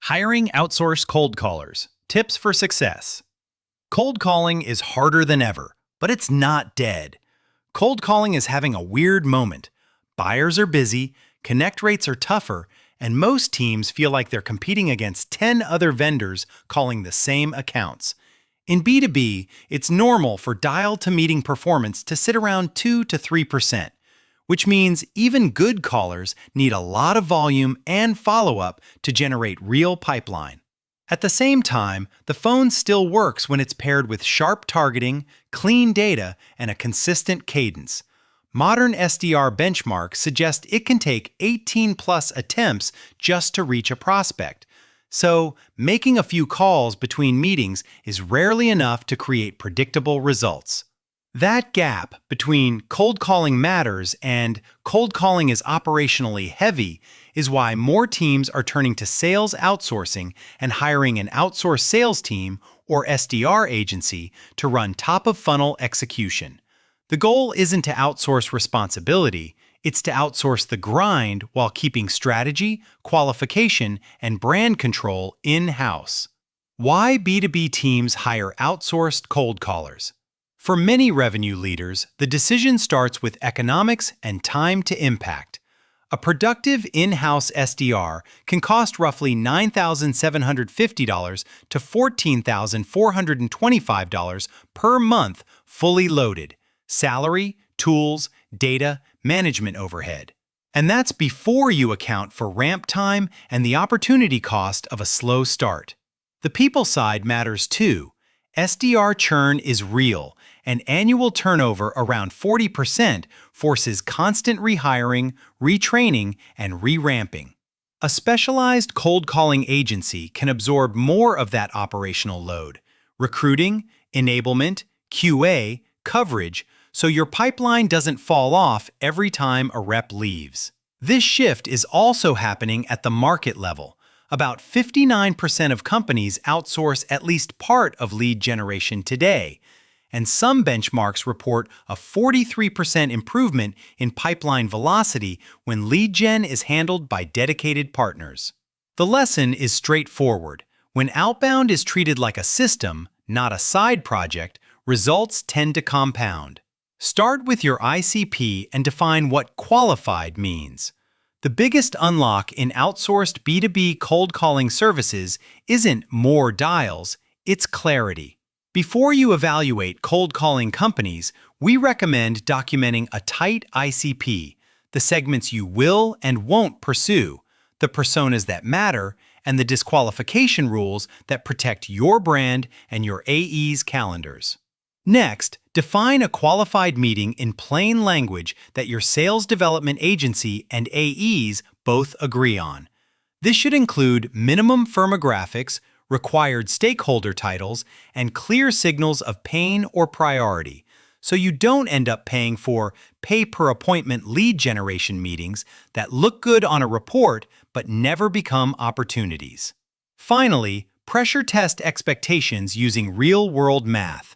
Hiring outsourced cold callers. Tips for success. Cold calling is harder than ever, but it's not dead. Cold calling is having a weird moment. Buyers are busy, connect rates are tougher, and most teams feel like they're competing against 10 other vendors calling the same accounts. In B2B, it's normal for dial-to-meeting performance to sit around 2 to 3%, which means even good callers need a lot of volume and follow-up to generate real pipeline. At the same time, the phone still works when it's paired with sharp targeting, clean data, and a consistent cadence. Modern SDR benchmarks suggest it can take 18-plus attempts just to reach a prospect. So, making a few calls between meetings is rarely enough to create predictable results. That gap between cold calling matters and cold calling is operationally heavy is why more teams are turning to sales outsourcing and hiring an outsourced sales team or SDR agency to run top-of-funnel execution. The goal isn't to outsource responsibility, it's to outsource the grind while keeping strategy, qualification, and brand control in-house. Why B2B teams hire outsourced cold callers? For many revenue leaders, the decision starts with economics and time to impact. A productive in-house SDR can cost roughly $9,750 to $14,425 per month fully loaded. Salary, tools, data, management overhead. And that's before you account for ramp time and the opportunity cost of a slow start. The people side matters too. SDR churn is real, and annual turnover around 40% forces constant rehiring, retraining, and re-ramping. A specialized cold calling agency can absorb more of that operational load: recruiting, enablement, QA, coverage, so your pipeline doesn't fall off every time a rep leaves. This shift is also happening at the market level. About 59% of companies outsource at least part of lead generation today, and some benchmarks report a 43% improvement in pipeline velocity when lead gen is handled by dedicated partners. The lesson is straightforward. When outbound is treated like a system, not a side project, results tend to compound. Start with your ICP and define what qualified means. The biggest unlock in outsourced B2B cold calling services isn't more dials, it's clarity. Before you evaluate cold calling companies, we recommend documenting a tight ICP, the segments you will and won't pursue, the personas that matter, and the disqualification rules that protect your brand and your AE's calendars. Next, define a qualified meeting in plain language that your sales development agency and AEs both agree on. This should include minimum firmographics, required stakeholder titles, and clear signals of pain or priority, so you don't end up paying for pay-per-appointment lead generation meetings that look good on a report but never become opportunities. Finally, pressure test expectations using real-world math.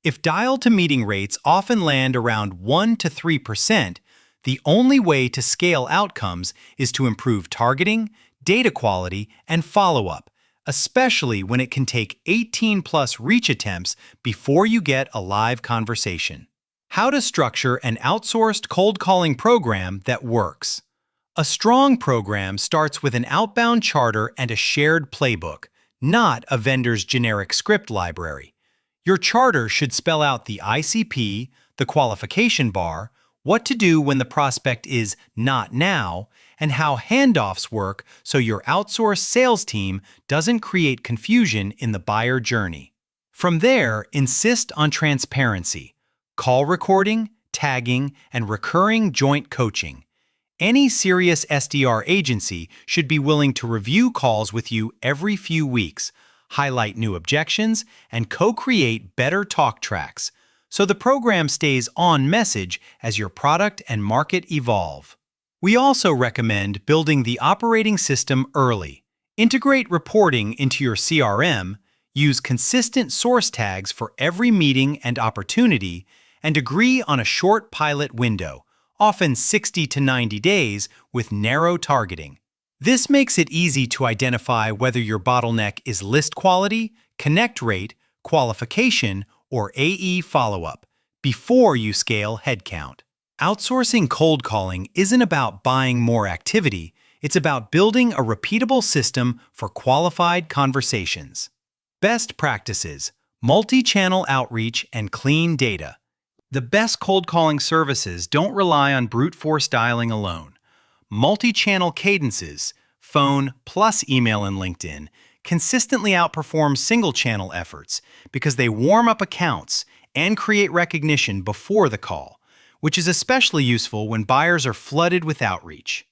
If dial-to-meeting rates often land around 1 to 3%, the only way to scale outcomes is to improve targeting, data quality, and follow-up, especially when it can take 18-plus reach attempts before you get a live conversation. How to structure an outsourced cold calling program that works. A strong program starts with an outbound charter and a shared playbook, not a vendor's generic script library. Your charter should spell out the ICP, the qualification bar, what to do when the prospect is not now, and how handoffs work so your outsourced sales team doesn't create confusion in the buyer journey. From there, insist on transparency, call recording, tagging, and recurring joint coaching. Any serious SDR agency should be willing to review calls with you every few weeks, highlight new objections, and co-create better talk tracks, so the program stays on message as your product and market evolve. We also recommend building the operating system early. Integrate reporting into your CRM, use consistent source tags for every meeting and opportunity, and agree on a short pilot window, often 60 to 90 days, with narrow targeting. This makes it easy to identify whether your bottleneck is list quality, connect rate, qualification, or AE follow-up before you scale headcount. Outsourcing cold calling isn't about buying more activity, it's about building a repeatable system for qualified conversations. Best practices: multi-channel outreach and clean data. The best cold calling services don't rely on brute force dialing alone. Multi-channel cadences, phone plus email and LinkedIn, consistently outperform single-channel efforts because they warm up accounts and create recognition before the call, which is especially useful when buyers are flooded with outreach.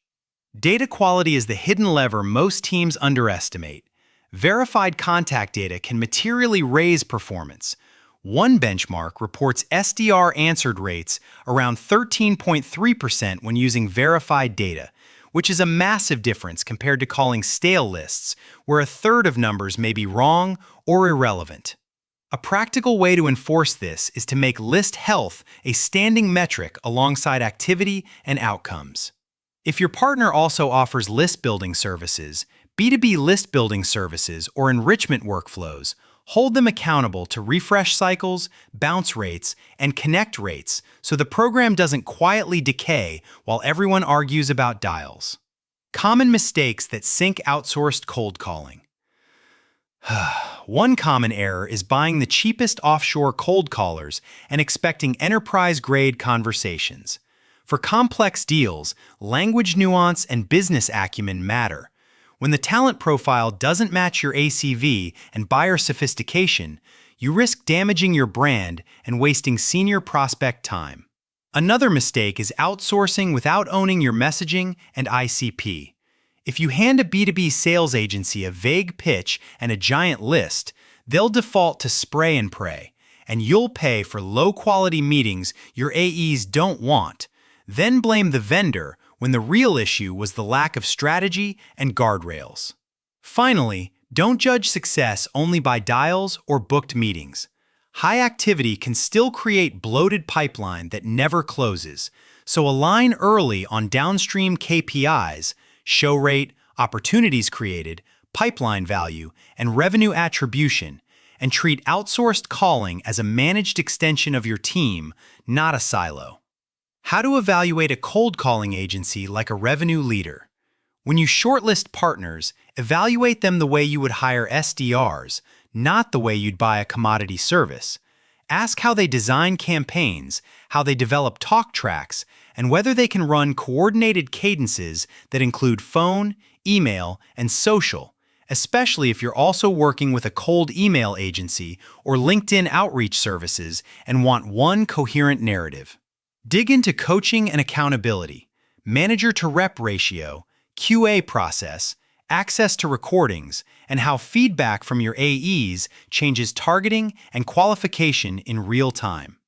Data quality is the hidden lever most teams underestimate. Verified contact data can materially raise performance. One benchmark reports SDR answered rates around 13.3% when using verified data, which is a massive difference compared to calling stale lists, where a third of numbers may be wrong or irrelevant. A practical way to enforce this is to make list health a standing metric alongside activity and outcomes. If your partner also offers list building services, B2B list building services, or enrichment workflows, hold them accountable to refresh cycles, bounce rates, and connect rates so the program doesn't quietly decay while everyone argues about dials. Common mistakes that sink outsourced cold calling. One common error is buying the cheapest offshore cold callers and expecting enterprise-grade conversations. For complex deals, language nuance and business acumen matter. When the talent profile doesn't match your ACV and buyer sophistication, you risk damaging your brand and wasting senior prospect time. Another mistake is outsourcing without owning your messaging and ICP. If you hand a B2B sales agency a vague pitch and a giant list, they'll default to spray and pray, and you'll pay for low-quality meetings your AEs don't want. Then blame the vendor when the real issue was the lack of strategy and guardrails. Finally, don't judge success only by dials or booked meetings. High activity can still create bloated pipeline that never closes, so align early on downstream KPIs, show rate, opportunities created, pipeline value, and revenue attribution, and treat outsourced calling as a managed extension of your team, not a silo. How to evaluate a cold calling agency like a revenue leader. When you shortlist partners, evaluate them the way you would hire SDRs, not the way you'd buy a commodity service. Ask how they design campaigns, how they develop talk tracks, and whether they can run coordinated cadences that include phone, email, and social, especially if you're also working with a cold email agency or LinkedIn outreach services and want one coherent narrative. Dig into coaching and accountability, manager-to-rep ratio, QA process, access to recordings, and how feedback from your AEs changes targeting and qualification in real time.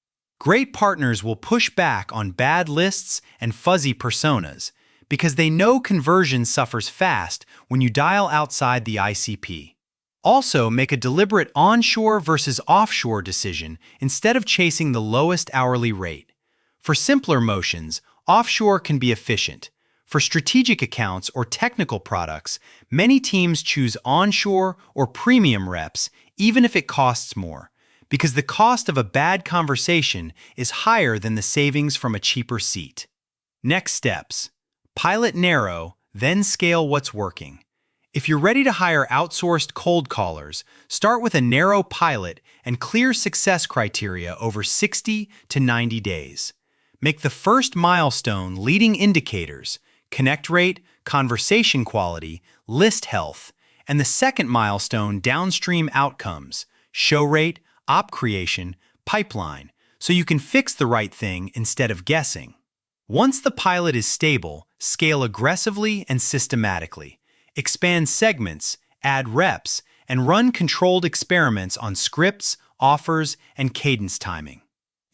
Great partners will push back on bad lists and fuzzy personas because they know conversion suffers fast when you dial outside the ICP. Also, make a deliberate onshore versus offshore decision instead of chasing the lowest hourly rate. For simpler motions, offshore can be efficient. For strategic accounts or technical products, many teams choose onshore or premium reps even if it costs more, because the cost of a bad conversation is higher than the savings from a cheaper seat. Next steps: pilot narrow, then scale what's working. If you're ready to hire outsourced cold callers, start with a narrow pilot and clear success criteria over 60 to 90 days. Make the first milestone leading indicators, connect rate, conversation quality, list health, and the second milestone downstream outcomes, show rate, op creation, pipeline, so you can fix the right thing instead of guessing. Once the pilot is stable, scale aggressively and systematically. Expand segments, add reps, and run controlled experiments on scripts, offers, and cadence timing.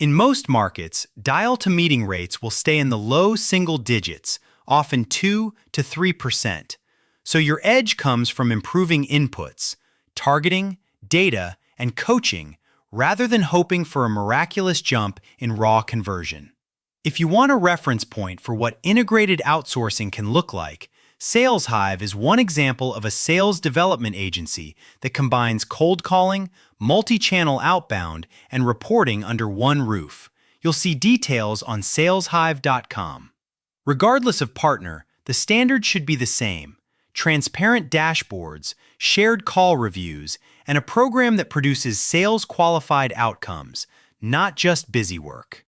In most markets, dial-to-meeting rates will stay in the low single digits, often 2 to 3%. So your edge comes from improving inputs, targeting, data, and coaching, rather than hoping for a miraculous jump in raw conversion. If you want a reference point for what integrated outsourcing can look like, SalesHive is one example of a sales development agency that combines cold calling, multi-channel outbound, and reporting under one roof. You'll see details on saleshive.com. Regardless of partner, the standard should be the same: transparent dashboards, shared call reviews, and a program that produces sales-qualified outcomes, not just busy work.